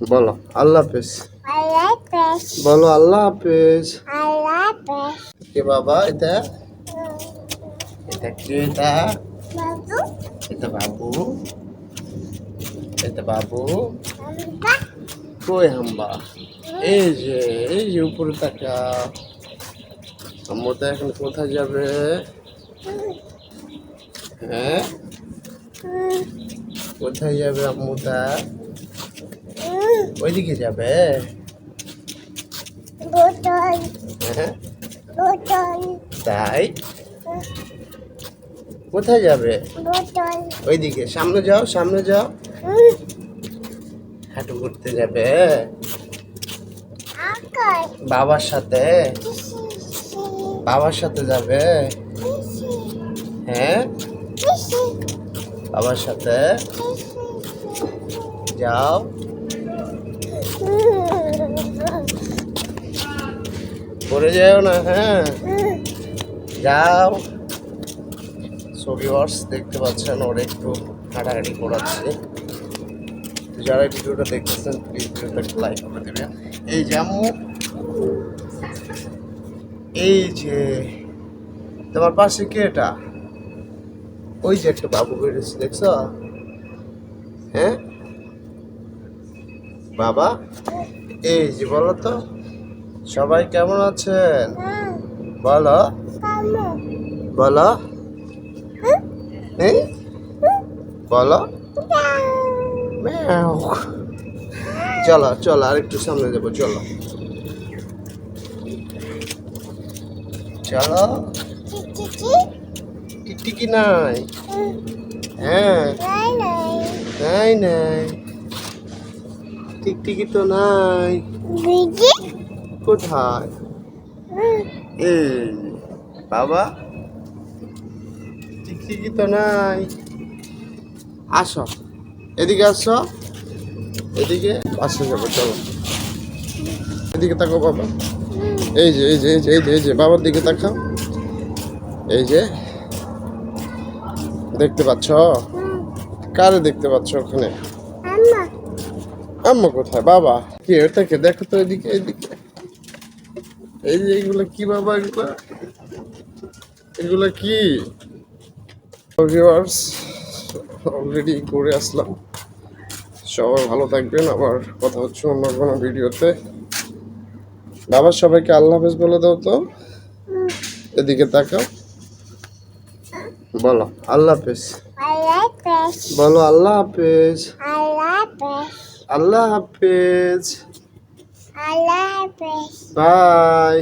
বলো আল্লাহ হাফেজ। বলো আল্লাহ হাফেজ। কে বাবা এটা? এটা কে? এটা এটা বাবু। এটা বাবু কই হাম্বা? এই যে উপরে তাকা। আম্মুটা এখন কোথায় যাবে? হ্যাঁ, কোথায় যাবে আম্মুটা? ওইদিকে যাবে। হ্যাঁ তাই, কোথায় যাবে? ওইদিকে, সামনে যাও, সামনে যাও। হাঁটু করতে যাবে বাবার সাথে? বাবার সাথে যাবে? হ্যাঁ, বাবার সাথে যাও। পড়ে যাও না, হ্যাঁ যাও। ভিউয়ার্স দেখতে পাচ্ছেন ওর একটু হাঁটাহাঁটি করাচ্ছে। যারা ভিডিওটা দেখতেছেন প্লিজ ভিডিওটা একটু লাইক করে দেবেন। এই যে আম্মু, এই যে তোমার পাশে কে? এটা ওই যে একটা বাবু বেরিয়েছে, দেখছ? হ্যাঁ বাবা, এই যে বলো তো সবাই কেমন আছেন? বলো বলো, এই বলো। ম্যাও। চলো চলো আর একটু সামনে যাবো, চলো চলো। টিকটিকি নাই? হ্যাঁ নাই নাই, টিকটিকি তো নাই। কোথায়? এই বাবা, টিকটিকি তো নাই। আসো এদিকে, আসো এদিকে, পাশে যাবো চলো। এদিকে তাকাও বাবা, এই যে এই যে এই যে এই যে এই যে বাবার দিকে তাকাও। এই যে দেখতে পাচ্ছ? কারে দেখতে পাচ্ছ ওখানে? আম্মা কোথায়? বাবা কি ওটাকে দেখো তো, এদিকে এদিকে। এই যে এগুলো কি বাবা? এগুলা এগুলা কি? ভিউয়ার্স অলরেডি করে আসলাম। সবাই ভালো থাকবেন, আবার কথা হচ্ছে অন্য কোনো ভিডিওতে। বাবা সবাইকে আল্লাহ হাফেজ বলে দাও তো, এদিকে তাকাও, বলো আল্লাহ হাফেজ। বলো আল্লাহ হাফেজ। আল্লাহ হাফেজ। বাই।